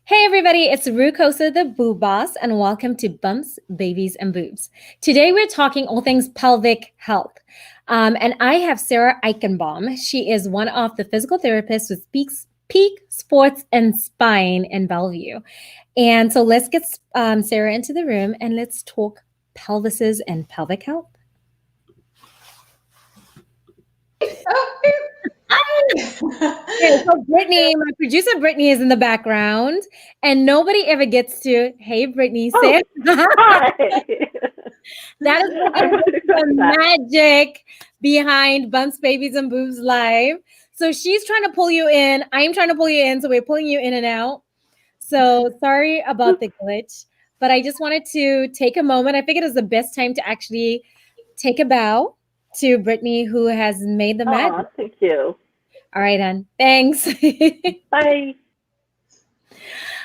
Hey everybody, it's Rue Khosa, the Boob Boss, and welcome to Bumps, Babies, and Boobs. Today we're talking all things pelvic health. And I have Sarah Eichenbaum. She is one of the physical therapists with Peak Sports and Spine in Bellevue. And so let's get Sarah into the room and let's talk pelvises and pelvic health. Okay, so Brittany, my producer Brittany is in the background, and nobody ever gets to, hey Brittany, say Hi. that is the magic behind Bumps, Babies, and Boobs Live. So she's trying to pull you in. I'm trying to pull you in. So we're pulling you in and out. So sorry about the glitch, but I just wanted to take a moment. I figured it was the best time to actually take a bow to Brittany, who has made the magic. Thank you. All right, hon. Thanks. Bye.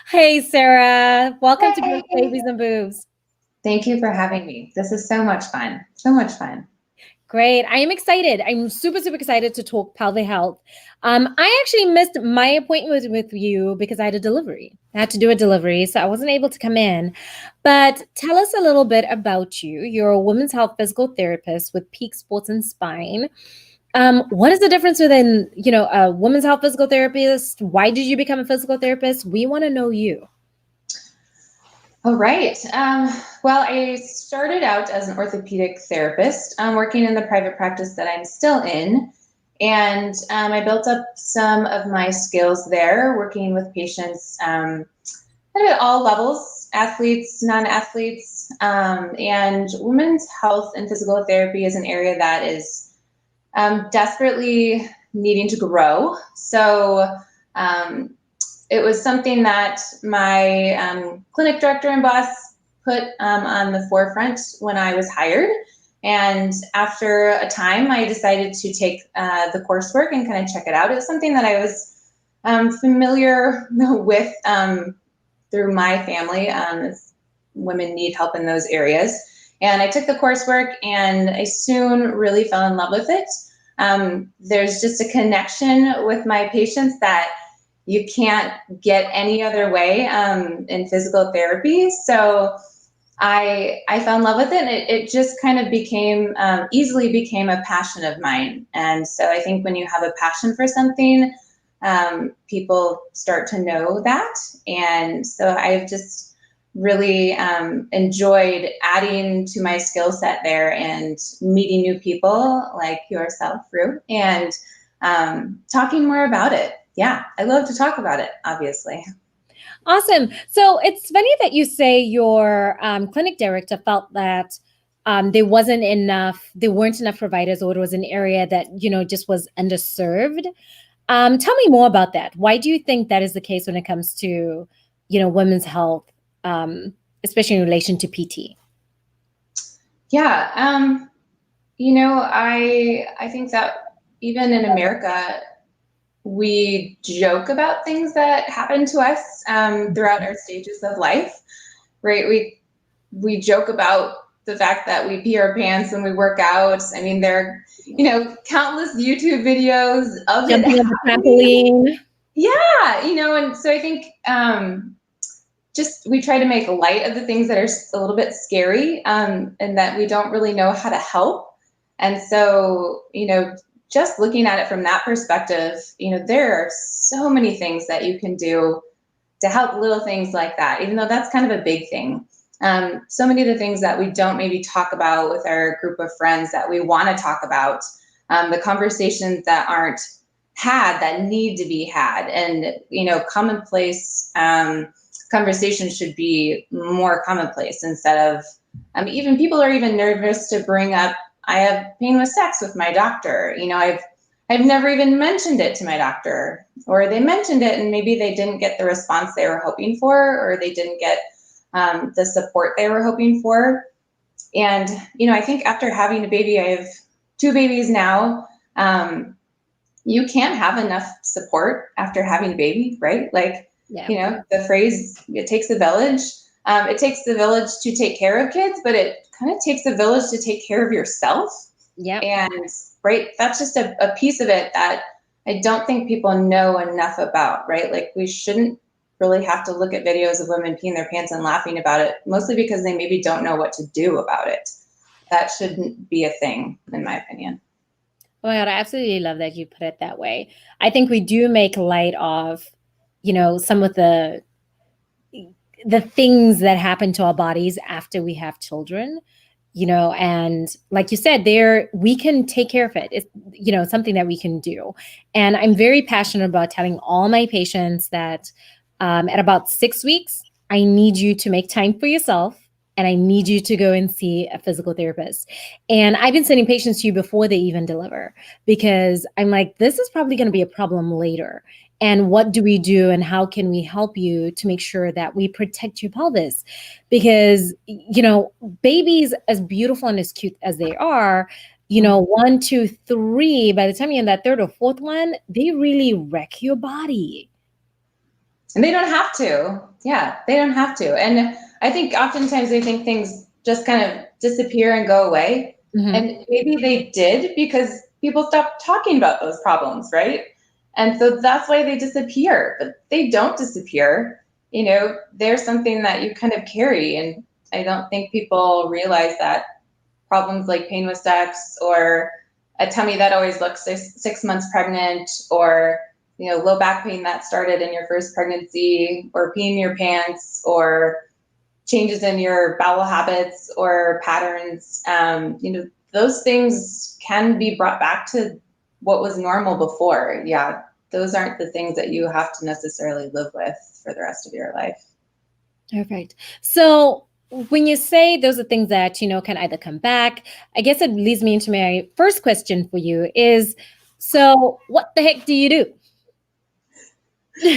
Hey, Sarah. Welcome to Bumps, Hey. Babies, and Boobs. Thank you for having me. This is so much fun. So much fun. Great. I am excited. I'm super excited to talk pelvic health. I actually missed my appointment with you because I had a delivery. I had to do a delivery, so I wasn't able to come in. But tell us a little bit about you. You're a women's health physical therapist with Peak Sports and Spine. What is the difference within, a women's health physical therapist? Why did you become a physical therapist? We want to know you. All right. Well, I started out as an orthopedic therapist, working in the private practice that I'm still in. And I built up some of my skills there, working with patients kind of at all levels, athletes, non-athletes. And women's health and physical therapy is an area that is desperately needing to grow. So it was something that my clinic director and boss put on the forefront when I was hired. And after a time, I decided to take the coursework and kind of check it out. It was something that I was familiar with through my family. Women need help in those areas. And I took the coursework and I soon really fell in love with it. There's just a connection with my patients that you can't get any other way in physical therapy. So I fell in love with it, and it just kind of easily became a passion of mine. And so I think when you have a passion for something, people start to know that. And so I've just really enjoyed adding to my skill set there and meeting new people like yourself, Rue, and talking more about it. Yeah, I love to talk about it, obviously. Awesome. So it's funny that you say your clinic director felt that there weren't enough providers, or it was an area that, just was underserved. Tell me more about that. Why do you think that is the case when it comes to, women's health, especially in relation to PT? Yeah, I think that even in America, we joke about things that happen to us throughout our stages of life, right? We joke about the fact that we pee our pants when we work out. I mean, there are, countless YouTube videos of Jumping on the trampoline. Yeah, and so I think just we try to make light of the things that are a little bit scary and that we don't really know how to help. And so, just looking at it from that perspective, there are so many things that you can do to help little things like that, even though that's kind of a big thing. So many of the things that we don't maybe talk about with our group of friends that we want to talk about, the conversations that aren't had that need to be had. And, commonplace conversations should be more commonplace instead of, even people are even nervous to bring up, I have pain with sex with my doctor. I've never even mentioned it to my doctor, or they mentioned it and maybe they didn't get the response they were hoping for, or they didn't get the support they were hoping for. And, I think after having a baby, I have 2 babies now. You can't have enough support after having a baby, right? Like, the phrase, it takes a village. It takes the village to take care of kids, but it kind of takes a village to take care of yourself. Yeah. And right, that's just a piece of it that I don't think people know enough about, right? Like we shouldn't really have to look at videos of women peeing their pants and laughing about it, mostly because they maybe don't know what to do about it. That shouldn't be a thing, in my opinion. Oh my God, I absolutely love that you put it that way. I think we do make light of, you know, some of the things that happen to our bodies after we have children, you know, and like you said, there we can take care of it. It's, you know, something that we can do. And I'm very passionate about telling all my patients that at about 6 weeks, I need you to make time for yourself. And I need you to go and see a physical therapist. And I've been sending patients to you before they even deliver, because I'm like, this is probably going to be a problem later. And what do we do, and how can we help you to make sure that we protect your pelvis? Because, you know, babies, as beautiful and as cute as they are, you know, 1, 2, 3, by the time you're in that third or fourth one, they really wreck your body. And they don't have to. Yeah, they don't have to. And I think oftentimes they think things just kind of disappear and go away. Mhm. And maybe they did because people stopped talking about those problems, right? And so that's why they disappear. But they don't disappear. You know, they're something that you kind of carry. And I don't think people realize that problems like pain with sex, or a tummy that always looks 6 months pregnant, or you know, low back pain that started in your first pregnancy, or peeing your pants, or changes in your bowel habits or patterns, you know, those things can be brought back to what was normal before. Yeah, those aren't the things that you have to necessarily live with for the rest of your life. Perfect. So when you say those are things that, you know, can either come back, I guess it leads me into my first question for you is, so what the heck do you do?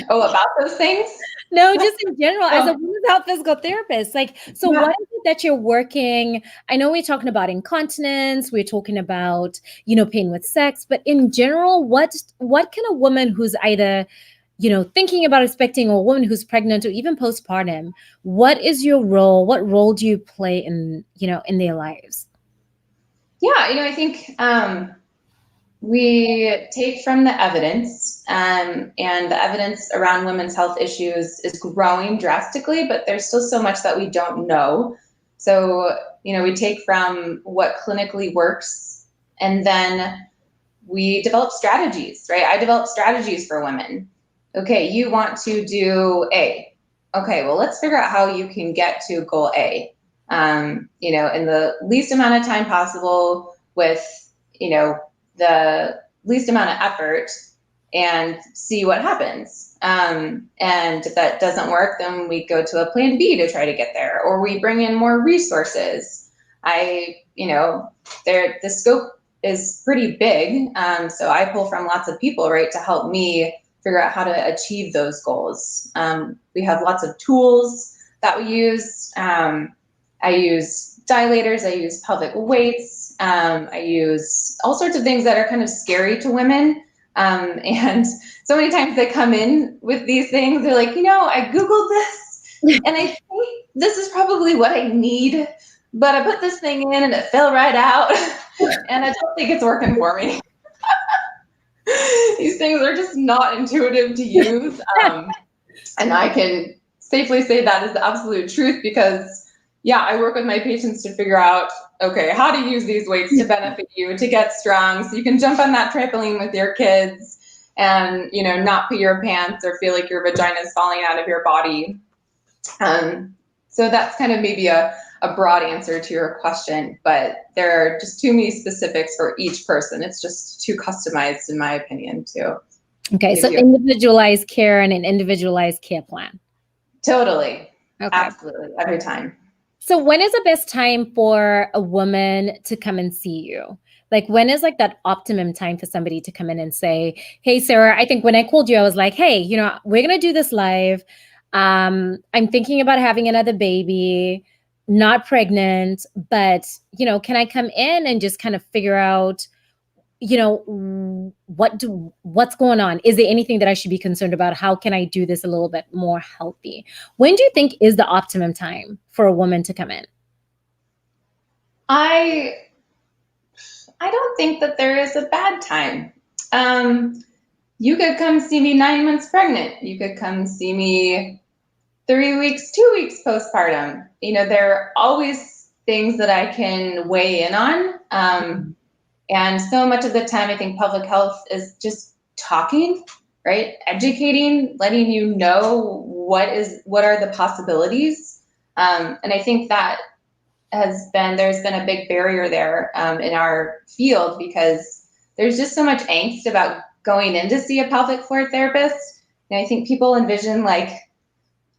Oh, about those things? No, just in general, as a Oh. women's health physical therapist. Like, so Yeah. what is it that you're working? I know we're talking about incontinence, we're talking about, you know, pain with sex, but in general, what can a woman who's either, you know, thinking about expecting, or a woman who's pregnant, or even postpartum, what is your role? What role do you play in, you know, in their lives? Yeah, you know, I think we take from the evidence, and the evidence around women's health issues is growing drastically, but there's still so much that we don't know. So, you know, we take from what clinically works, and then we develop strategies, right? I develop strategies for women. Okay, you want to do A. Okay, well, let's figure out how you can get to goal A, you know, in the least amount of time possible, with, you know, the least amount of effort, and see what happens. And if that doesn't work, then we go to a plan B to try to get there, or we bring in more resources. You know, the scope is pretty big. So I pull from lots of people, right, to help me figure out how to achieve those goals. We have lots of tools that we use. I use dilators, I use pelvic weights, I use all sorts of things that are kind of scary to women. And so many times they come in with these things, they're like, you know, I Googled this and I think this is probably what I need, but I put this thing in and it fell right out and I don't think it's working for me. These things are just not intuitive to use. And I can safely say that is the absolute truth, because yeah, I work with my patients to figure out, okay, how to use these weights to benefit you, to get strong, so you can jump on that trampoline with your kids and, you know, not pee your pants or feel like your vagina is falling out of your body. So that's kind of maybe a broad answer to your question, but there are just too many specifics for each person. It's just too customized, in my opinion, too. Okay, so individualized care and an individualized care plan. Totally. Okay. Absolutely. Every time. So when is the best time for a woman to come and see you? Like, when is like that optimum time for somebody to come in and say, hey, Sarah, I think when I called you, I was like, hey, you know, we're going to do this live. I'm thinking about having another baby, not pregnant, but, you know, can I come in and just kind of figure out, you know, what's going on? Is there anything that I should be concerned about? How can I do this a little bit more healthy? When do you think is the optimum time for a woman to come in? I don't think that there is a bad time. you could come see me 9 months pregnant. You could come see me 3 weeks, 2 weeks postpartum. There are always things that I can weigh in on. And so much of the time, I think public health is just talking, right? Educating, letting you know what are the possibilities. And I think that there's been a big barrier there in our field, because there's just so much angst about going in to see a pelvic floor therapist. And I think people envision like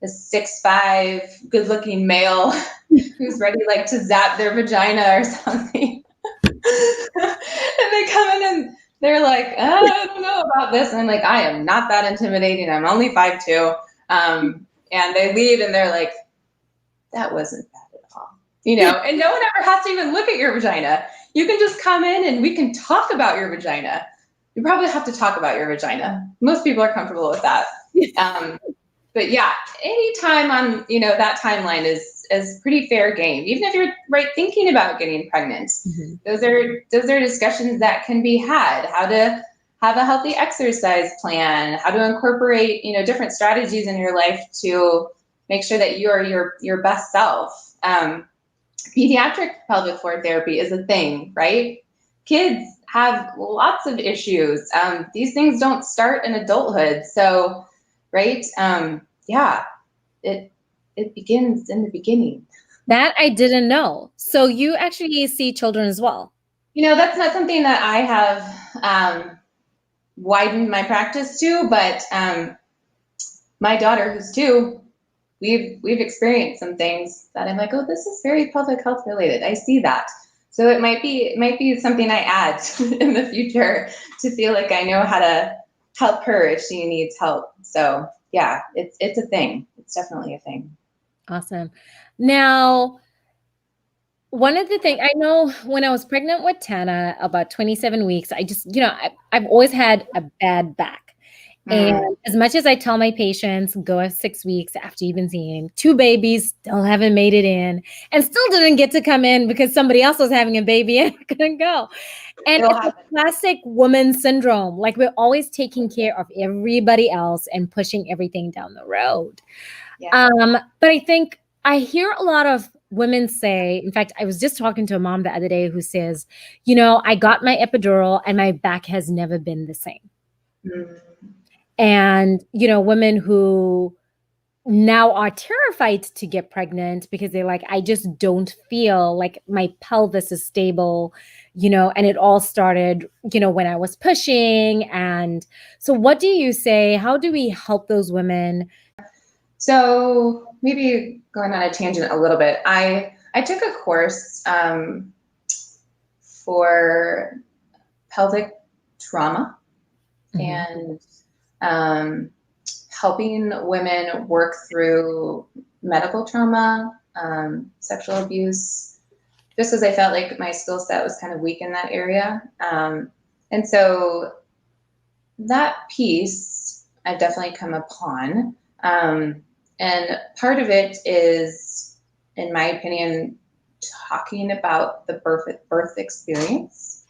a 6'5", good-looking male who's ready like to zap their vagina or something. And they come in and they're like, I don't know about this. And I'm like, I am not that intimidating. I'm only 5'2". And they leave and they're like, that wasn't bad at all. And no one ever has to even look at your vagina. You can just come in and we can talk about your vagina. You probably have to talk about your vagina. Most people are comfortable with that. But yeah, any time on, that timeline is pretty fair game. Even if you're thinking about getting pregnant, those are discussions that can be had. How to have a healthy exercise plan, how to incorporate, different strategies in your life to make sure that you are your best self. Pediatric pelvic floor therapy is a thing, right? Kids have lots of issues. These things don't start in adulthood. So, right? It begins in the beginning. That I didn't know. So you actually see children as well? That's not something that I have widened my practice to, but my daughter, who's 2, we've experienced some things that I'm like, oh, this is very pelvic health related. I see that. So it might be something I add in the future to feel like I know how to help her if she needs help. So yeah, it's a thing. It's definitely a thing. Awesome. Now, one of the things I know, when I was pregnant with Tana, about 27 weeks, I just, I've always had a bad back. And as much as I tell my patients, go at 6 weeks after you've been seeing 2 babies, still haven't made it in, and still didn't get to come in because somebody else was having a baby and I couldn't go. And it's a classic woman syndrome. Like, we're always taking care of everybody else and pushing everything down the road. Yeah. But I think I hear a lot of women say, in fact, I was just talking to a mom the other day who says, I got my epidural and my back has never been the same. And, women who now are terrified to get pregnant because they're like, I just don't feel like my pelvis is stable, and it all started, when I was pushing. And so what do you say? How do we help those women? So maybe going on a tangent a little bit, I took a course for pelvic trauma and helping women work through medical trauma, sexual abuse, just because I felt like my skill set was kind of weak in that area. And so that piece I've definitely come upon. And part of it is, in my opinion, talking about the birth experience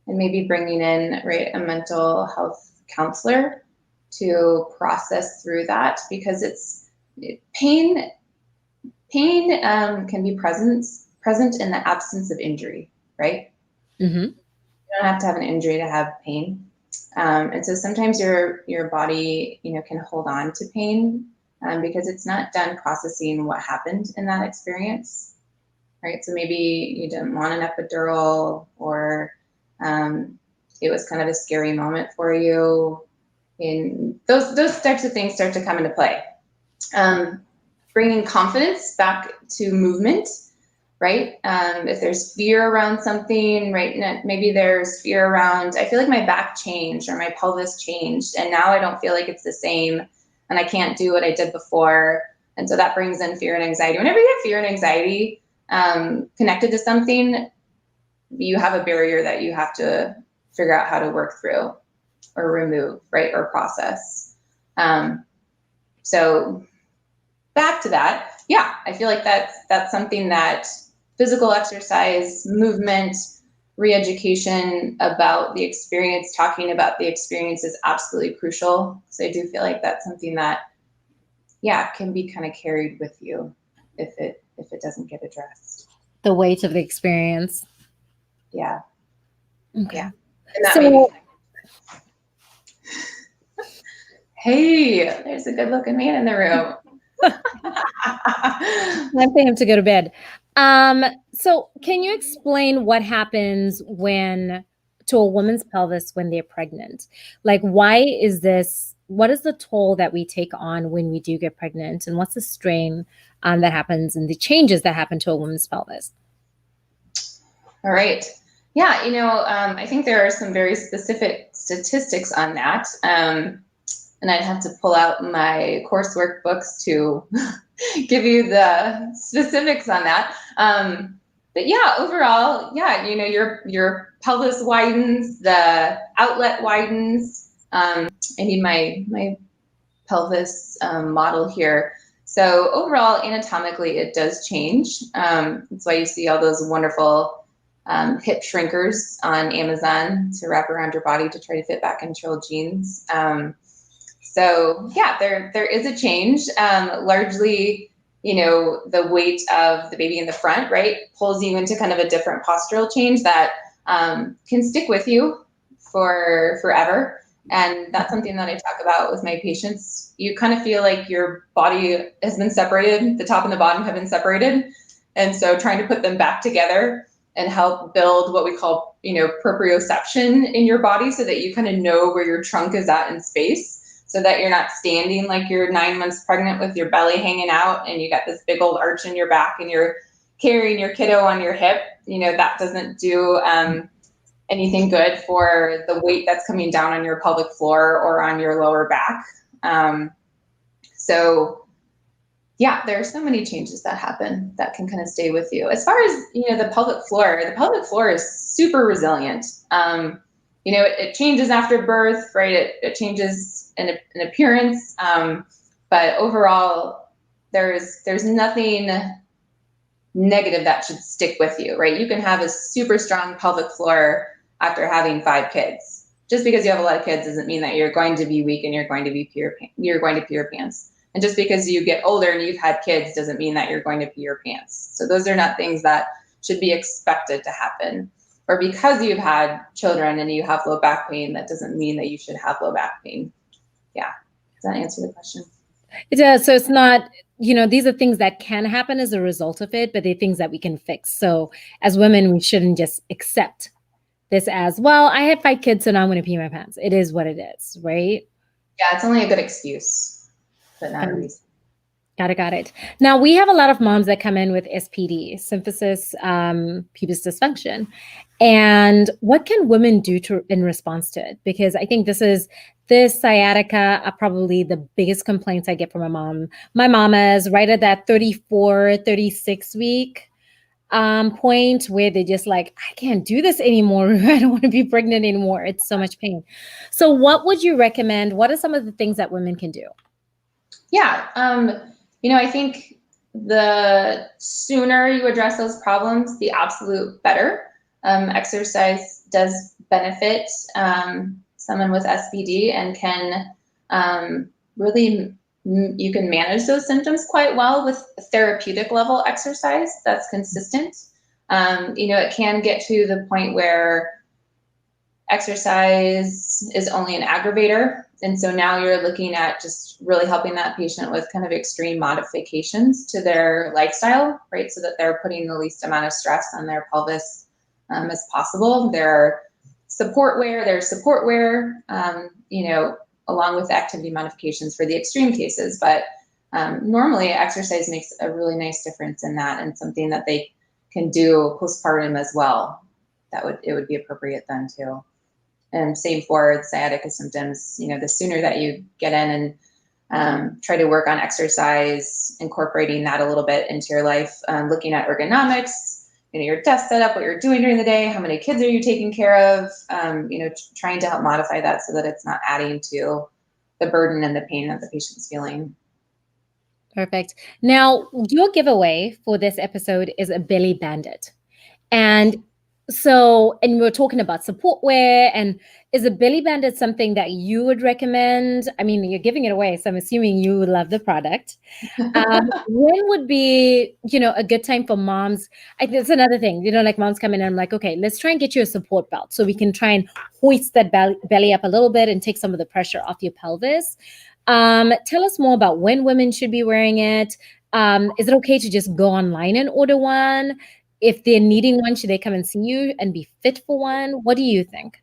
and maybe bringing in a mental health counselor to process through that, because pain can be present in the absence of injury, right? You don't have to have an injury to have pain. And so sometimes your body, can hold on to pain because it's not done processing what happened in that experience, right? So maybe you didn't want an epidural, or it was kind of a scary moment for you. And those types of things start to come into play. Bringing confidence back to movement, right? If there's fear around something, right? Maybe there's fear around, I feel like my back changed or my pelvis changed, and now I don't feel like it's the same, and I can't do what I did before. And so that brings in fear and anxiety. Whenever you have fear and anxiety connected to something, you have a barrier that you have to figure out how to work through or remove, right? Or process. So back to that, yeah, I feel like that's something that physical exercise, movement, re-education about the experience, talking about the experience is absolutely crucial. So I do feel like that's something that, yeah, can be kind of carried with you if it doesn't get addressed. The weight of the experience. Yeah. Okay. Yeah. And that So, hey, there's a good looking man in the room. time for him to go to bed. So can you explain what happens to a woman's pelvis when they're pregnant? Like, what is the toll that we take on when we do get pregnant, and what's the strain that happens and the changes that happen to a woman's pelvis? All right. Yeah, I think there are some very specific statistics on that. And I'd have to pull out my coursework books to give you the specifics on that. But yeah, overall, yeah, your pelvis widens, the outlet widens. I need my pelvis model here. So overall, anatomically, it does change. That's why you see all those wonderful hip shrinkers on Amazon to wrap around your body to try to fit back into your jeans. So yeah, there is a change. Largely, the weight of the baby in the front, right, pulls you into kind of a different postural change that can stick with you for forever. And that's something that I talk about with my patients. You kind of feel like your body has been separated, the top and the bottom have been separated. And so trying to put them back together and help build what we call, proprioception in your body so that you kind of know where your trunk is at in space, so that you're not standing like you're 9 months pregnant with your belly hanging out and you got this big old arch in your back and you're carrying your kiddo on your hip. That doesn't do anything good for the weight that's coming down on your pelvic floor or on your lower back. So yeah, there are so many changes that happen that can kind of stay with you. As far as, the pelvic floor is super resilient. It changes after birth, right? It changes in appearance. But overall, there's nothing negative that should stick with you, right? You can have a super strong pelvic floor after having 5 kids. Just because you have a lot of kids doesn't mean that you're going to be weak and you're going to pee your pants. And just because you get older and you've had kids doesn't mean that you're going to pee your pants. So those are not things that should be expected to happen. Or because you've had children and you have low back pain, that doesn't mean that you should have low back pain. Yeah. Does that answer the question? It does. So it's not, these are things that can happen as a result of it, but they're things that we can fix. So as women, we shouldn't just accept this as, well, I had 5 kids, so now I'm going to pee my pants. It is what it is, right? Yeah, it's only a good excuse, but not a reason. Got it. Now, we have a lot of moms that come in with SPD, symphysis pubis dysfunction. And what can women do in response to it? Because I think this sciatica are probably the biggest complaints I get from my mom. My mama is right at that 34, 36 week point where they're just like, I can't do this anymore. I don't want to be pregnant anymore. It's so much pain. So what would you recommend? What are some of the things that women can do? Yeah. I think the sooner you address those problems, the absolute better. Exercise does benefit someone with SPD and can really, you can manage those symptoms quite well with therapeutic level exercise that's consistent. It can get to the point where exercise is only an aggravator. And so now you're looking at just really helping that patient with kind of extreme modifications to their lifestyle, right? So that they're putting the least amount of stress on their pelvis as possible. There's support wear, along with activity modifications for the extreme cases. But normally exercise makes a really nice difference in that, and something that they can do postpartum as well. It would be appropriate then too. And same for the sciatica symptoms. The sooner that you get in and try to work on exercise, incorporating that a little bit into your life, looking at ergonomics, your desk setup, what you're doing during the day, how many kids are you taking care of, trying to help modify that so that it's not adding to the burden and the pain that the patient's feeling. Perfect. Now, your giveaway for this episode is a BellyBandit. And So, and we were talking about support wear, and is a BellyBandit something that you would recommend? I mean, you're giving it away, so I'm assuming you would love the product. When would be, a good time for moms? I think that's another thing, like moms come in and I'm like, okay, let's try and get you a support belt so we can try and hoist that belly up a little bit and take some of the pressure off your pelvis. Tell us more about when women should be wearing it. Is it okay to just go online and order one? If they're needing one, should they come and see you and be fit for one? What do you think?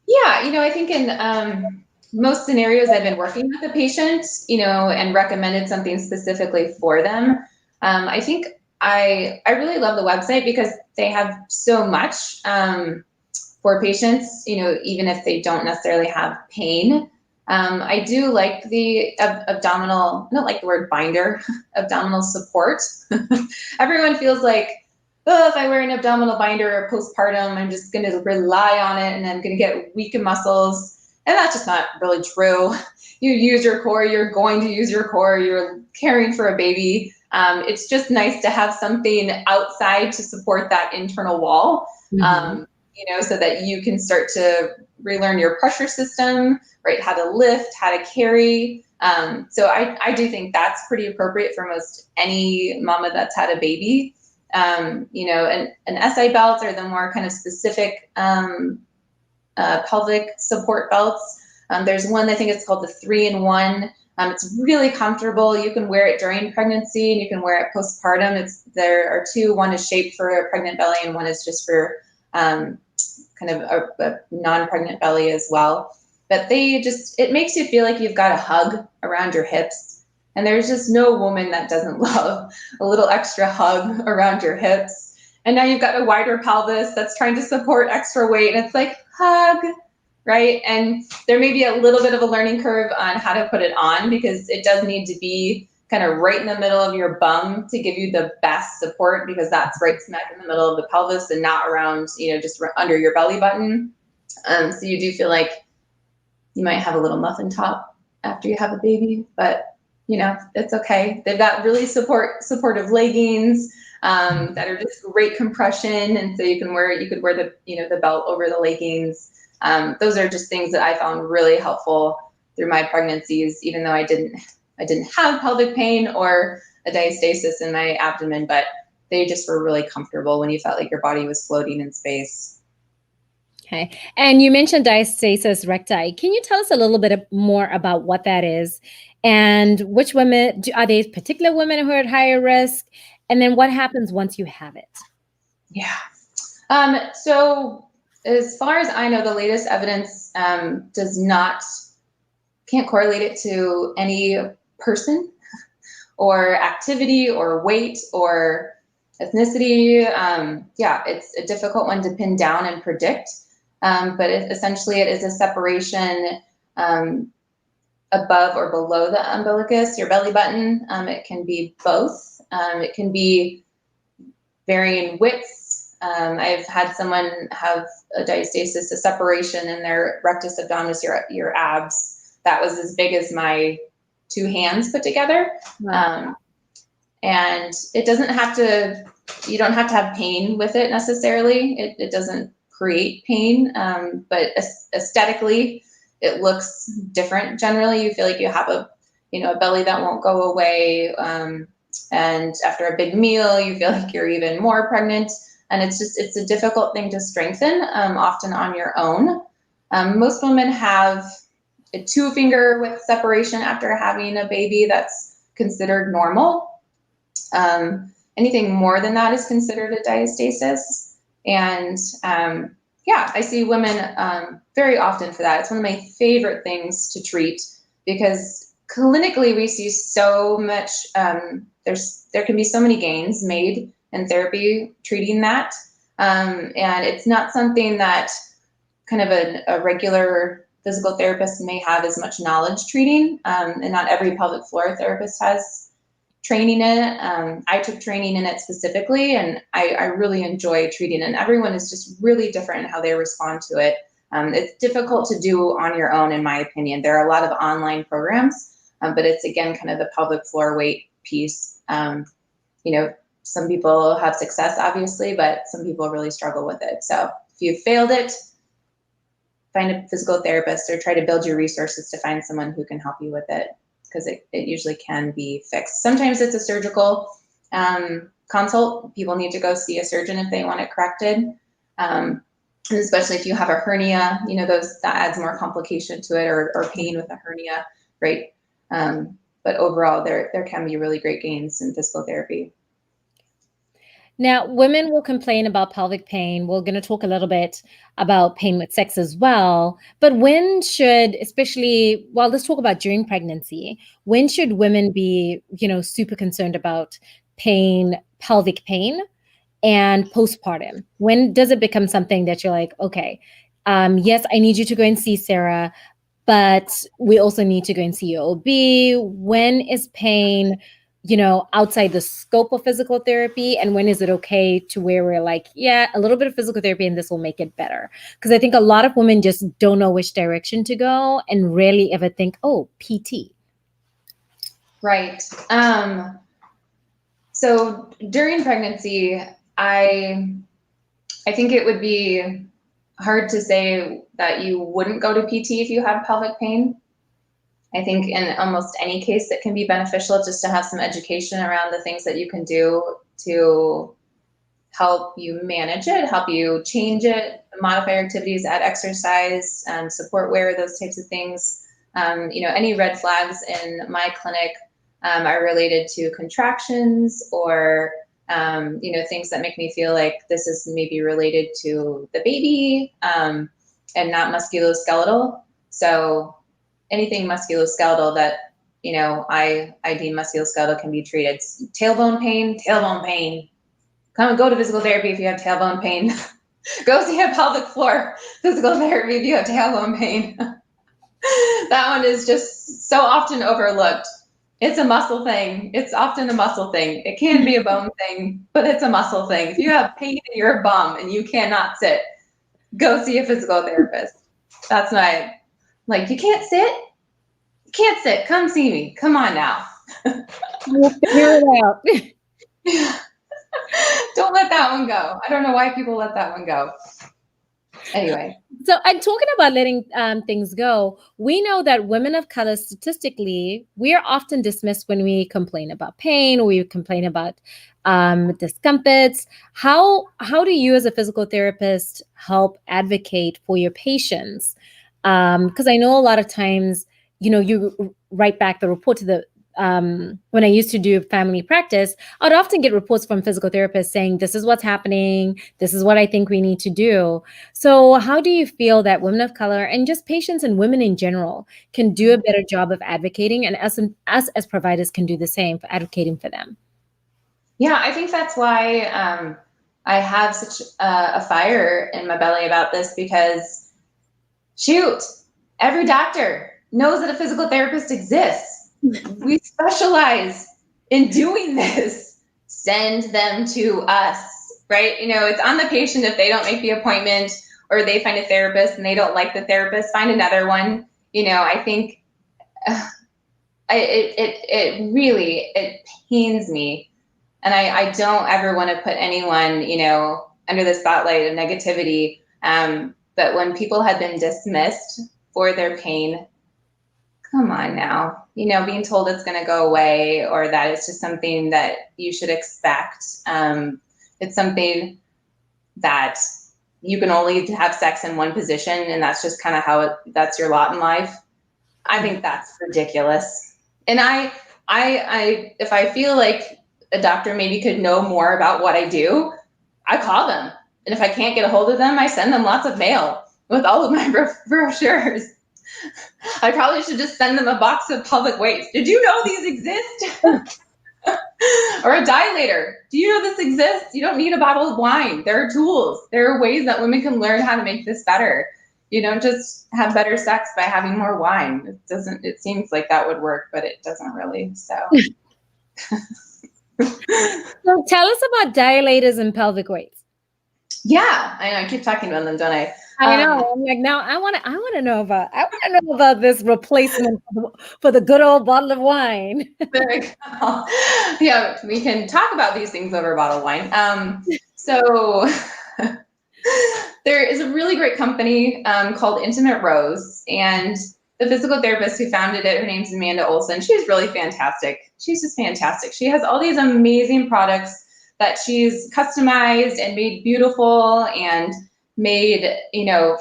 Yeah, I think in most scenarios I've been working with the patient, and recommended something specifically for them. I think I really love the website because they have so much for patients, even if they don't necessarily have pain. I do like the abdominal, I don't like the word binder, abdominal support. Everyone feels like, oh, if I wear an abdominal binder postpartum, I'm just going to rely on it and I'm going to get weak muscles. And that's just not really true. You use your core, you're going to use your core, you're caring for a baby. It's just nice to have something outside to support that internal wall, so that you can start to relearn your pressure system, right? How to lift, how to carry. So I do think that's pretty appropriate for most any mama that's had a baby. An SI belt are the more kind of specific pelvic support belts. There's one, I think it's called the 3-in-1. It's really comfortable. You can wear it during pregnancy and you can wear it postpartum. There are two. One is shaped for a pregnant belly and one is just for kind of a non-pregnant belly as well. But it makes you feel like you've got a hug around your hips. And there's just no woman that doesn't love a little extra hug around your hips. And now you've got a wider pelvis that's trying to support extra weight. And it's like, hug, right? And there may be a little bit of a learning curve on how to put it on because it does need to be kind of right in the middle of your bum to give you the best support because that's right smack in the middle of the pelvis and not around, just under your belly button. So you do feel like you might have a little muffin top after you have a baby, but it's okay. They've got really supportive leggings that are just great compression, and so you could wear the the belt over the leggings. Those are just things that I found really helpful through my pregnancies, even though I didn't have pelvic pain or a diastasis in my abdomen, but they just were really comfortable when you felt like your body was floating in space. Okay. And you mentioned diastasis recti. Can you tell us a little bit more about what that is and which women, are they particular women who are at higher risk? And then what happens once you have it? Yeah. So as far as I know, the latest evidence can't correlate it to any person or activity or weight or ethnicity. It's a difficult one to pin down and predict. But essentially it is a separation above or below the umbilicus, your belly button. It can be both. It can be varying widths. I've had someone have a diastasis, a separation in their rectus abdominis, your abs. That was as big as my two hands put together. Wow. And it doesn't have to, you don't have to have pain with it necessarily. It doesn't create pain, but aesthetically, it looks different. Generally, you feel like you have a belly that won't go away. And after a big meal, you feel like you're even more pregnant. And it's a difficult thing to strengthen, often on your own. Most women have a 2-finger width separation after having a baby. That's considered normal. Anything more than that is considered a diastasis. And I see women very often for that. It's one of my favorite things to treat because clinically we see so much, there can be so many gains made in therapy treating that. And it's not something that kind of a regular physical therapist may have as much knowledge treating. And not every pelvic floor therapist has training in it. I took training in it specifically, and I really enjoy treating it. And everyone is just really different in how they respond to it. It's difficult to do on your own, in my opinion. There are a lot of online programs, but it's, again, kind of the pelvic floor weight piece. some people have success, obviously, but some people really struggle with it. So if you failed it, find a physical therapist or try to build your resources to find someone who can help you with it, because it usually can be fixed. Sometimes it's a surgical consult. People need to go see a surgeon if they want it corrected. And especially if you have a hernia, you know, that adds more complication to it, or pain with a hernia, right? But overall, there can be really great gains in physical therapy. Now, women will complain about pelvic pain. We're going to talk a little bit about pain with sex as well. But when should, especially, well, let's talk about during pregnancy. When should women be, you know, super concerned about pain, pelvic pain, and postpartum? When does it become something that you're like, okay, yes, I need you to go and see Sarah, but we also need to go and see your OB. When is pain, you know, outside the scope of physical therapy? And when is it okay to where we're like, yeah, a little bit of physical therapy and this will make it better? Because I think a lot of women just don't know which direction to go and rarely ever think, oh, PT. Right. So during pregnancy, I think it would be hard to say that you wouldn't go to PT if you have pelvic pain. I think in almost any case it can be beneficial just to have some education around the things that you can do to help you manage it, help you change it, modify your activities, add exercise, support wear, those types of things. You know, any red flags in my clinic are related to contractions or you know, things that make me feel like this is maybe related to the baby and not musculoskeletal. So anything musculoskeletal that, you know, I deem musculoskeletal can be treated. Tailbone pain. Go to physical therapy if you have tailbone pain. Go see a pelvic floor physical therapy if you have tailbone pain. That one is just so often overlooked. It's a muscle thing. It's often a muscle thing. It can be a bone thing, but it's a muscle thing. If you have pain in your bum and you cannot sit, go see a physical therapist. That's my, like, you can't sit? You can't sit. Come see me. Come on now. We'll figure it out. Don't let that one go. I don't know why people let that one go. Anyway. So I'm talking about letting things go. We know that women of color, statistically, we are often dismissed when we complain about pain or we complain about discomforts. How do you as a physical therapist help advocate for your patients? Because I know a lot of times, you know, you write back the report to the when I used to do family practice, I'd often get reports from physical therapists saying, this is what's happening. This is what I think we need to do. So how do you feel that women of color and just patients and women in general can do a better job of advocating, and us as providers can do the same for advocating for them? Yeah, I think that's why I have such a fire in my belly about this, because shoot, every doctor knows that a physical therapist exists. We specialize in doing this. Send them to us, right? You know, it's on the patient if they don't make the appointment or they find a therapist and they don't like the therapist, find another one. You know, I think it really pains me. And I don't ever want to put anyone, you know, under the spotlight of negativity. But when people have been dismissed for their pain, come on now, you know, being told it's going to go away or that it's just something that you should expect. It's something that you can only have sex in one position and that's just kind of how that's your lot in life. I think that's ridiculous. And I if I feel like a doctor maybe could know more about what I do, I call them. And if I can't get a hold of them, I send them lots of mail with all of my brochures. I probably should just send them a box of pelvic weights. Did you know these exist? Or a dilator. Do you know this exists? You don't need a bottle of wine. There are tools. There are ways that women can learn how to make this better. You don't just have better sex by having more wine. It seems like that would work, but it doesn't really. So So tell us about dilators and pelvic weights. Yeah, I know I keep talking about them, don't I? I know. I'm like, now I want to know about this replacement for the good old bottle of wine. There we go. Yeah, we can talk about these things over a bottle of wine. So there is a really great company called Intimate Rose, and the physical therapist who founded it, her name's Amanda Olson. She's really fantastic. She's just fantastic. She has all these amazing products that she's customized and made beautiful and made,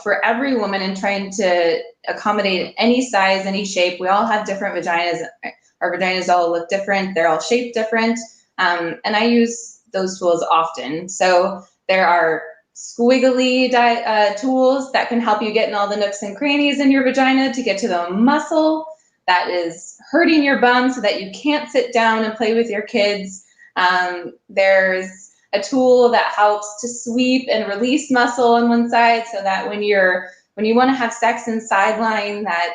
for every woman, and trying to accommodate any size, any shape. We all have different vaginas. Our vaginas all look different. They're all shaped different. And I use those tools often. So there are squiggly tools that can help you get in all the nooks and crannies in your vagina to get to the muscle that is hurting your bum so that you can't sit down and play with your kids. There's a tool that helps to sweep and release muscle on one side so that when you want to have sex and sideline, that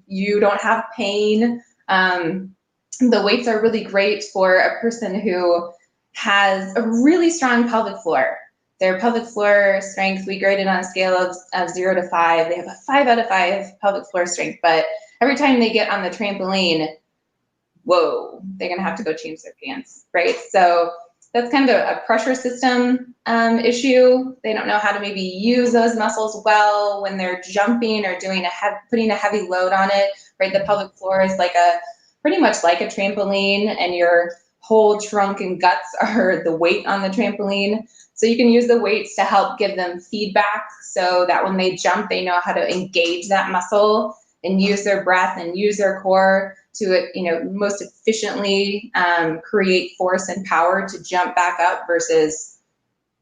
you don't have pain. The weights are really great for a person who has a really strong pelvic floor. Their pelvic floor strength, we grade it on a scale of 0 to 5. They have a 5 out of 5 pelvic floor strength, but every time they get on the trampoline, whoa, they're gonna have to go change their pants, right? So that's kind of a pressure system issue. They don't know how to maybe use those muscles well when they're jumping or putting a heavy load on it, right? The pelvic floor is pretty much like a trampoline, and your whole trunk and guts are the weight on the trampoline. So you can use the weights to help give them feedback so that when they jump, they know how to engage that muscle and use their breath and use their core to, most efficiently create force and power to jump back up versus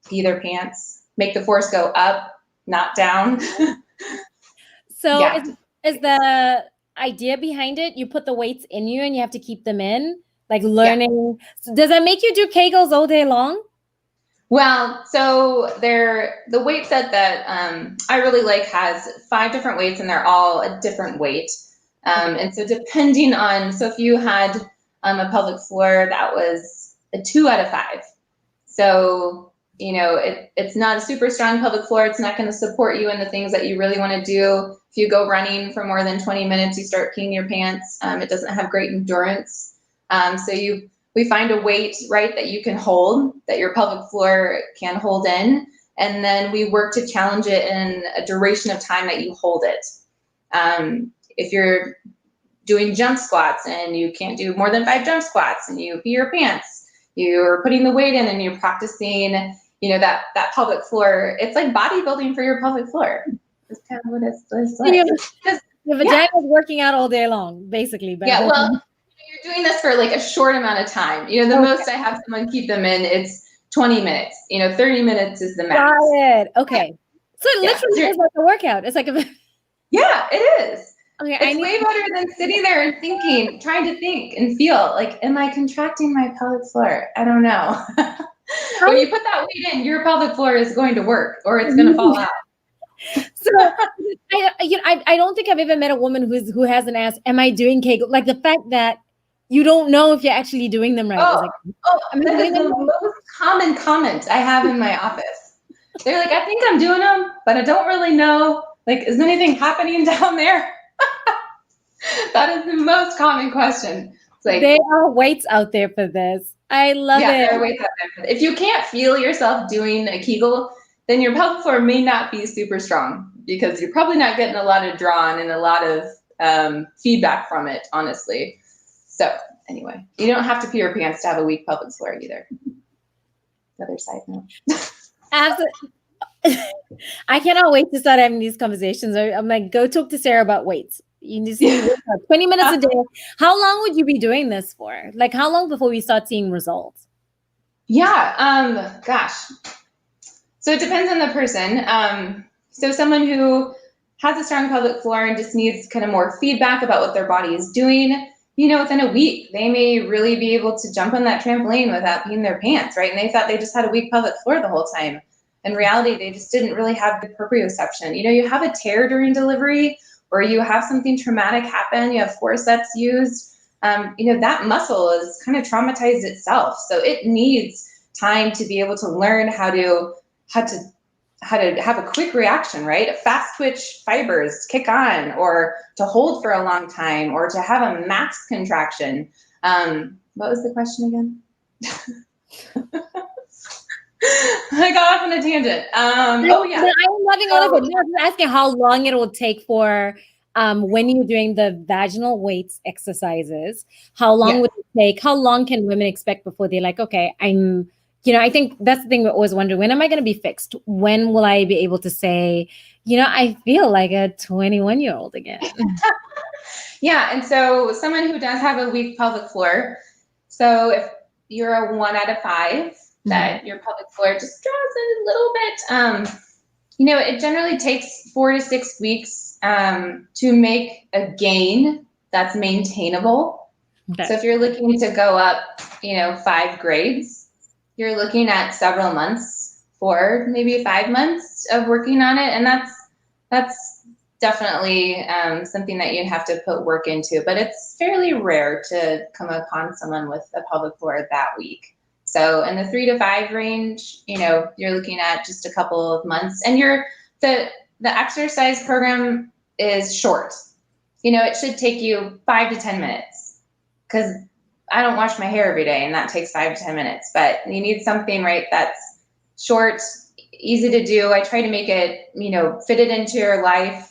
pee their pants, make the force go up, not down. So Yeah. is the idea behind it, you put the weights in you and you have to keep them in, like learning. Yeah. So does that make you do Kegels all day long? Well, so the weight set that I really like has 5 different weights, and they're all a different weight. And so depending on, so if you had a pelvic floor that was a 2 out of 5, so, it's not a super strong pelvic floor. It's not going to support you in the things that you really want to do. If you go running for more than 20 minutes, you start peeing your pants. It doesn't have great endurance. We find a weight, right, that you can hold, that your pelvic floor can hold in, and then we work to challenge it in a duration of time that you hold it. If you're doing jump squats and you can't do more than 5 jump squats and you pee your pants, you're putting the weight in and you're practicing, that pelvic floor. It's like bodybuilding for your pelvic floor. That's kind of what it's like. The vagina is working out all day long, basically. But yeah, well, you're doing this for like a short amount of time. The most I have someone keep them in, it's 20 minutes. 30 minutes is the max. Got it. Okay. So it literally is like a workout. It's like a... Yeah, it is. Okay, it's way better than sitting there and trying to think and feel like, am I contracting my pelvic floor? I don't know. When you put that weight in, your pelvic floor is going to work or it's going to fall out. So I don't think I've ever met a woman who hasn't asked, am I doing Kegel? Like the fact that you don't know if you're actually doing them right. That is the most common comment I have in my office. They're like, I think I'm doing them, but I don't really know. Like, is anything happening down there? That is the most common question. It's like, there are weights out there for this. I love it. Yeah, there are weights out there. If you can't feel yourself doing a Kegel, then your pelvic floor may not be super strong because you're probably not getting a lot of drawn and a lot of feedback from it, honestly. So anyway, you don't have to pee your pants to have a weak pelvic floor either. Another side note. Absolutely. I cannot wait to start having these conversations. I'm like, go talk to Sarah about weights. You just need 20 minutes a day. How long would you be doing this for? Like, how long before we start seeing results? Yeah, gosh. So it depends on the person. So someone who has a strong pelvic floor and just needs kind of more feedback about what their body is doing, within a week, they may really be able to jump on that trampoline without peeing their pants, right? And they thought they just had a weak pelvic floor the whole time. In reality, they just didn't really have good proprioception. You have a tear during delivery, or you have something traumatic happen, you have forceps used, that muscle is kind of traumatized itself. So it needs time to be able to learn how to how to have a quick reaction, right? A fast twitch fibers kick on, or to hold for a long time, or to have a max contraction. What was the question again? I got off on a tangent. Oh yeah. I'm loving all of it. No, I'm asking how long it will take for when you're doing the vaginal weights exercises. How long would it take? How long can women expect before they're like, okay, I think that's the thing we always wonder. When am I going to be fixed? When will I be able to say, I feel like a 21-year-old again? Yeah, and so someone who does have a weak pelvic floor, so if you're a 1 out of 5, that your pelvic floor just draws a little bit, it generally takes 4 to 6 weeks to make a gain that's maintainable. Okay. So if you're looking to go up, 5 grades, you're looking at several months, 4, maybe 5 months of working on it, and that's definitely something that you'd have to put work into, but it's fairly rare to come upon someone with a pelvic floor that weak. So in the 3 to 5 range, you're looking at just a couple of months, and the exercise program is short. It should take you 5 to 10 minutes, because I don't wash my hair every day, and that takes 5 to 10 minutes, but you need something, right, that's short, easy to do. I try to make it, fit it into your life.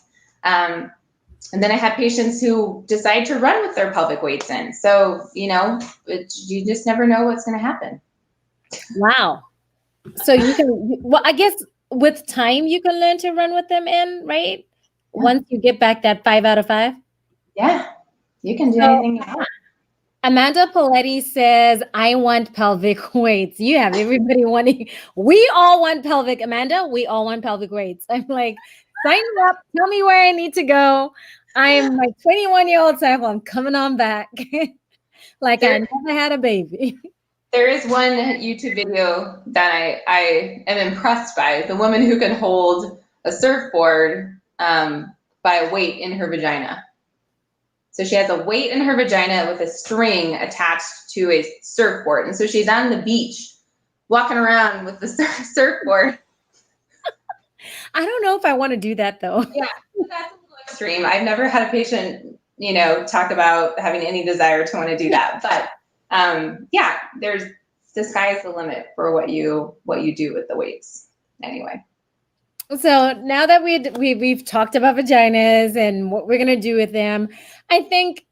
And then I have patients who decide to run with their pelvic weights in. So, you just never know what's going to happen. Wow. So I guess with time you can learn to run with them in, right? Yeah. Once you get back that 5 out of 5. Yeah. You can do anything you want. Amanda Paletti says, I want pelvic weights. You have everybody wanting. We all want pelvic. Amanda, we all want pelvic weights. I'm like, sign me up. Tell me where I need to go. I'm my 21-year-old self. I'm coming on back. I never had a baby. There is one YouTube video that I am impressed by. The woman who can hold a surfboard by a weight in her vagina. So she has a weight in her vagina with a string attached to a surfboard. And so she's on the beach walking around with the surfboard. I don't know if I want to do that, though. Yeah, that's a little extreme. I've never had a patient, talk about having any desire to want to do that. But the sky's the limit for what you do with the weights anyway. So now that we've talked about vaginas and what we're going to do with them, I think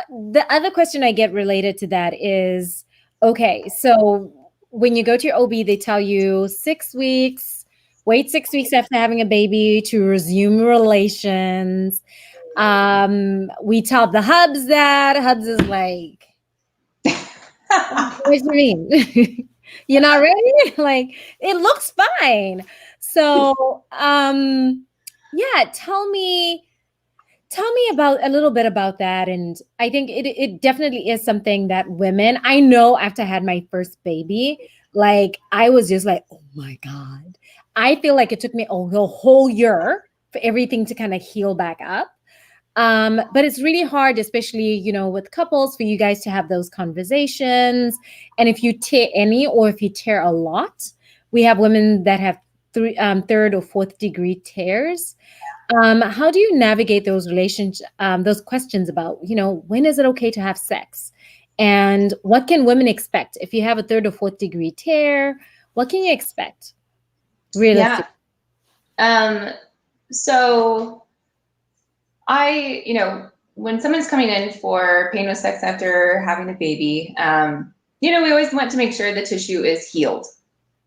the other question I get related to that is, okay, so when you go to your OB, they tell you 6 weeks, wait 6 weeks after having a baby to resume relations. We tell the hubs that. Hubs is like, what do you mean? You're not ready? Like, it looks fine. So, tell me about a little bit about that. And I think it definitely is something that women, I know after I had my first baby, like, I was just like, oh my God. I feel like it took me a whole year for everything to kind of heal back up. But it's really hard, especially, with couples, for you guys to have those conversations. And if you tear any, or if you tear a lot, we have women that have 3rd or 4th degree tears. How do you navigate those those questions about, when is it okay to have sex? And what can women expect? If you have a 3rd or 4th degree tear, what can you expect? Realistically? Yeah. So when someone's coming in for pain with sex after having a baby, we always want to make sure the tissue is healed,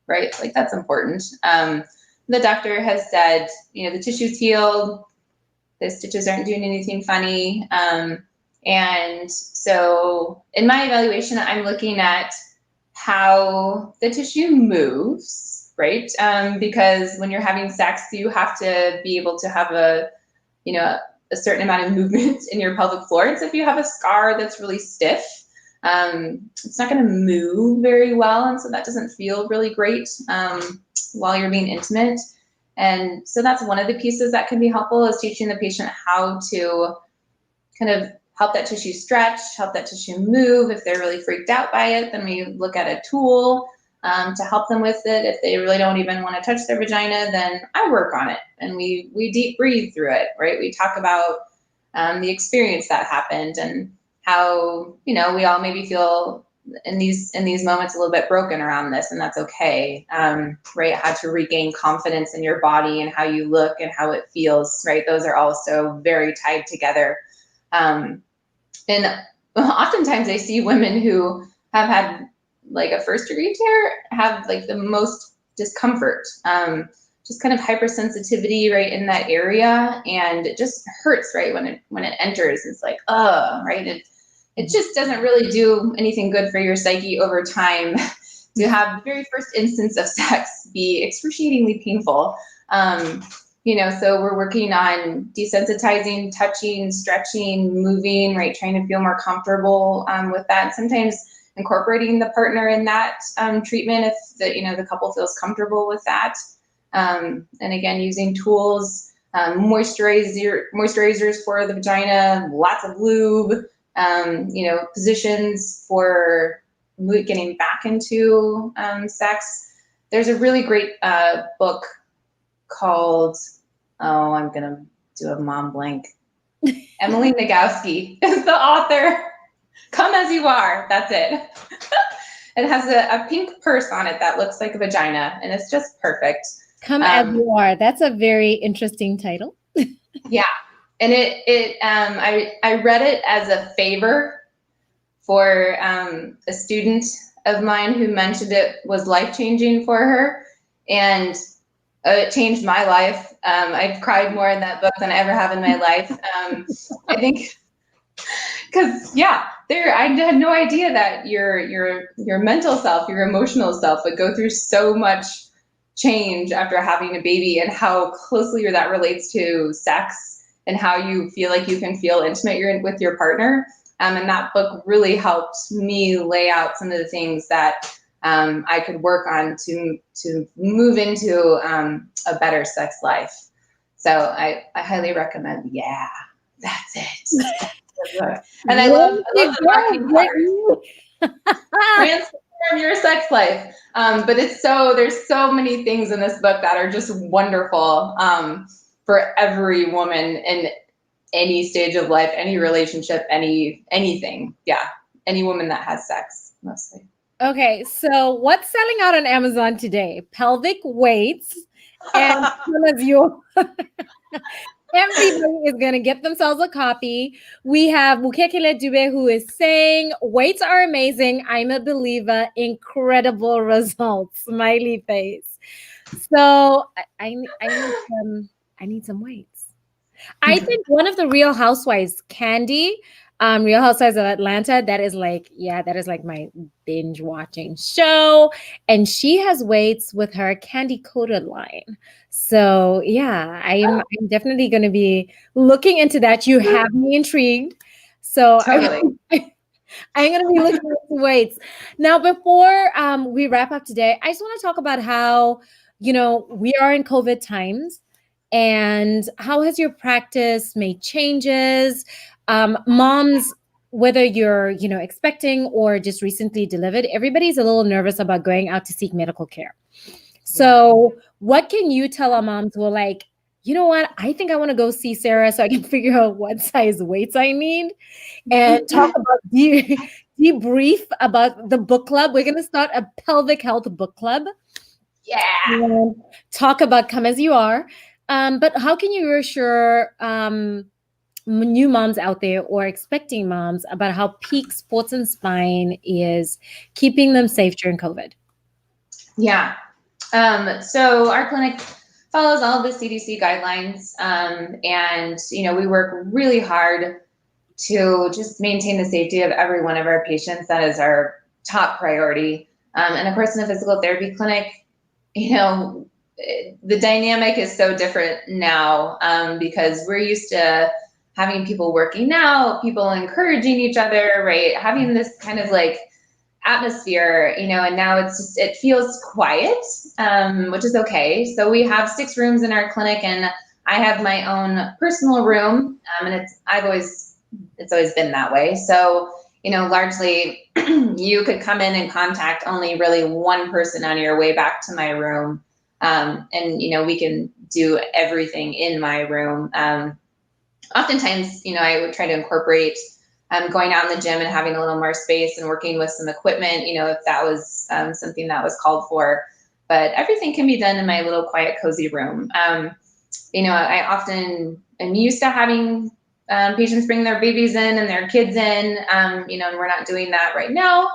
right? Like, that's important. The doctor has said, the tissue's healed, the stitches aren't doing anything funny. And so in my evaluation, I'm looking at how the tissue moves, right? Because when you're having sex, you have to be able to have a certain amount of movement in your pelvic floor. And so if you have a scar that's really stiff, it's not going to move very well. And so that doesn't feel really great while you're being intimate. And so that's one of the pieces that can be helpful, is teaching the patient how to kind of help that tissue stretch, help that tissue move. If they're really freaked out by it, then we look at a tool to help them with it. If they really don't even want to touch their vagina, then I work on it, and we deep breathe through it, right? We talk about the experience that happened and how, you know, we all maybe feel in these moments a little bit broken around this, and that's okay, right? How to regain confidence in your body and how you look and how it feels, right? Those are also very tied together. And oftentimes I see women who have had like a first degree tear have like the most discomfort, just kind of hypersensitivity right in that area, and it just hurts right when it enters. It's like, right? It just doesn't really do anything good for your psyche over time to have the very first instance of sex be excruciatingly painful. You know, so we're working on desensitizing, touching, stretching, moving, right? Trying to feel more comfortable with that. Sometimes incorporating the partner in that treatment if the couple feels comfortable with that. And again, using tools, moisturizers for the vagina, lots of lube, positions for getting back into sex. There's a really great book called, I'm gonna do a mom blank. Emily Nagoski is the author. Come As You Are, that's it. It has a pink purse on it that looks like a vagina, and it's just perfect. Come As You Are. That's a very interesting title. Yeah, and I read it as a favor for a student of mine who mentioned it was life-changing for her, and it changed my life. I've cried more in that book than I ever have in my life. I think because I had no idea that your mental self, your emotional self would go through so much change after having a baby, and how closely that relates to sex and how you feel like you can feel intimate with your partner. And that book really helped me lay out some of the things that I could work on to move into a better sex life. So I highly recommend. Yeah, that's it. And I love the marking part. Transform your sex life. But there's so many things in this book that are just wonderful for every woman in any stage of life, any relationship, anything. Yeah, any woman that has sex, mostly. Okay, so what's selling out on Amazon today? Pelvic weights and Come As You Are. Everybody is going to get themselves a copy. We have Mukekile Dube who is saying, weights are amazing. I'm a believer. Incredible results. Smiley face. So I need some weights. I think one of the Real Housewives, Candy, Real Housewives of Atlanta, that is like my binge watching show. And she has weights with her Candy Coated line. So yeah, I'm definitely going to be looking into that. You have me intrigued. So totally. I'm going to be looking into weights. Now, before we wrap up today, I just want to talk about how, we are in COVID times. And how has your practice made changes? Moms, whether you're, expecting or just recently delivered, everybody's a little nervous about going out to seek medical care. So what can you tell our moms who are like, you know what? I think I want to go see Sarah so I can figure out what size weights I need, and talk about debrief about the book club. We're going to start a pelvic health book club. Yeah. And talk about Come As You Are. But how can you reassure new moms out there or expecting moms about how Peak Sports and Spine is keeping them safe during COVID? Yeah. So our clinic follows all of the CDC guidelines, and we work really hard to just maintain the safety of every one of our patients. That is our top priority. And of course, in a physical therapy clinic, the dynamic is so different now, because we're used to having people working out, people encouraging each other, right? Having this kind of like atmosphere, and now it feels quiet, which is okay. So we have 6 rooms in our clinic, and I have my own personal room, and it's always been that way. So, largely you could come in and contact only really one person on your way back to my room. And, we can do everything in my room. Oftentimes, I would try to incorporate going out in the gym and having a little more space and working with some equipment, if that was something that was called for. But everything can be done in my little quiet, cozy room. I often am used to having patients bring their babies in and their kids in, and we're not doing that right now.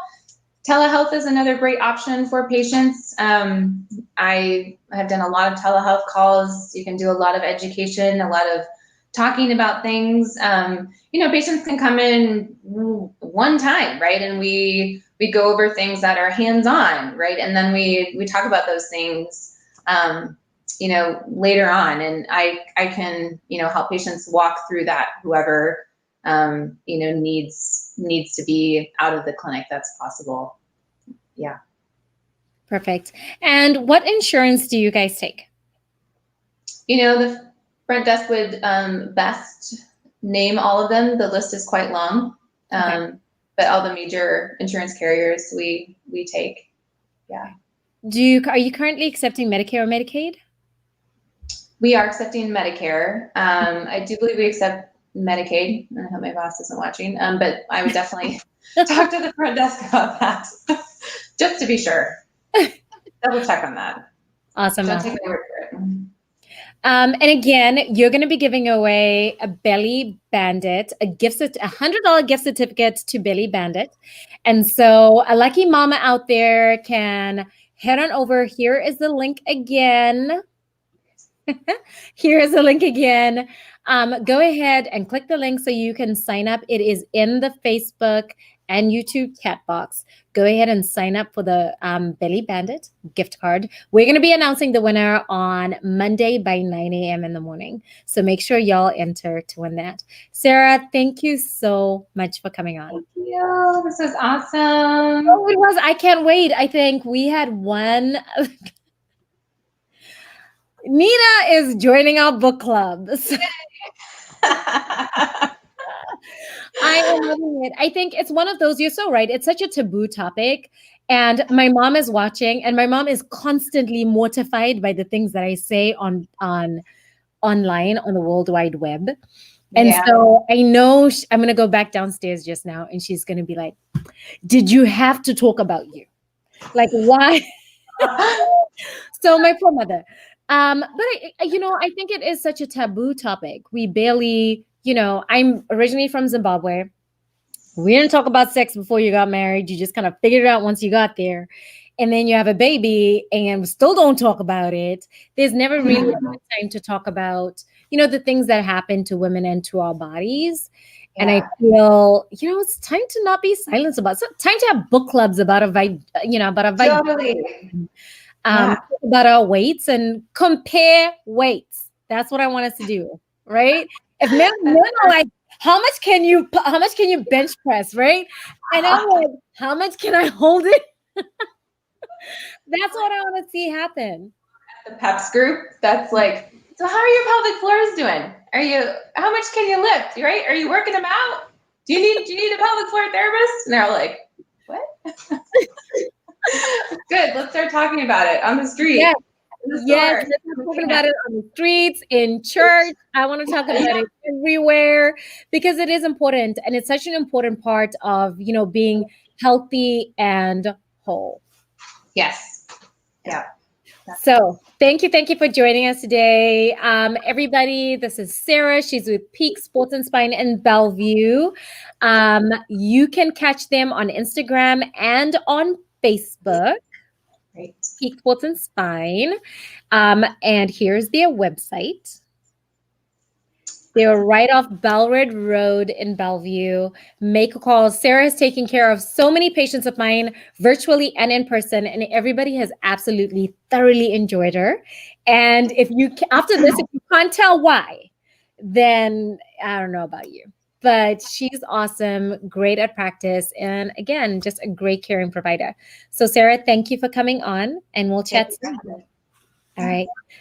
Telehealth is another great option for patients. I have done a lot of telehealth calls. You can do a lot of education, a lot of talking about things. Patients can come in one time, right? And we go over things that are hands-on, right? And then we talk about those things, later on. And I can, help patients walk through that, whoever, needs to be out of the clinic, that's possible. Yeah. Perfect. And what insurance do you guys take? The front desk would best name all of them. The list is quite long, but all the major insurance carriers we take. Yeah. Are you currently accepting Medicare or Medicaid? We are accepting Medicare. I do believe we accept Medicaid. I hope my boss isn't watching, but I would definitely talk to the front desk about that, just to be sure. Double check on that. Awesome. Don't take my word for it. And again, you're going to be giving away a BellyBandit, a $100 gift certificate to BellyBandit. And so a lucky mama out there can head on over. Here is the link again. Here is the link again. Go ahead and click the link so you can sign up. It is in the Facebook and YouTube chat box. Go ahead and sign up for the BellyBandit gift card. We're going to be announcing the winner on Monday by 9 a.m. in the morning. So make sure y'all enter to win that. Sarah, thank you so much for coming on. Thank you. This was awesome. Oh, it was. I can't wait. I think we had one. Nina is joining our book club. I am loving it. I think it's one of those, you're so right. It's such a taboo topic. And my mom is watching, and my mom is constantly mortified by the things that I say online on the World Wide Web. And so I know I'm going to go back downstairs just now, and she's going to be like, did you have to talk about you? Like, why? So my poor mother. But I think it is such a taboo topic. We barely, I'm originally from Zimbabwe. We didn't talk about sex before you got married. You just kind of figured it out once you got there. And then you have a baby and still don't talk about it. There's never really a good time to talk about, the things that happen to women and to our bodies. Yeah. And I feel, it's time to not be silenced about it. It's time to have book clubs about Totally. about our weights and compare weights. That's what I want us to do, right? If men are like, how much can you bench press, right? And I'm like, how much can I hold it? That's what I want to see happen. The PEPS group, that's like, so how are your pelvic floors doing? How much can you lift, right? Are you working them out? Do you need a pelvic floor therapist? And they're all like, what? Good. Let's start talking about it on the street. Yes. Yes, let's talk about it on the streets, in church. I want to talk about it everywhere because it is important, and it's such an important part of being healthy and whole. Yes. Yeah. So thank you for joining us today, everybody. This is Sarah. She's with Peak Sports and Spine in Bellevue. You can catch them on Instagram and on Facebook. Great. Peak Sports and Spine. And here's their website. They're right off Bellwood Road in Bellevue. Make a call. Sarah has taken care of so many patients of mine, virtually and in person, and everybody has absolutely thoroughly enjoyed her. And after this, if you can't tell why, then I don't know about you. But she's awesome, great at practice, and again, just a great caring provider. So Sarah, thank you for coming on, and we'll chat soon. All right. Good.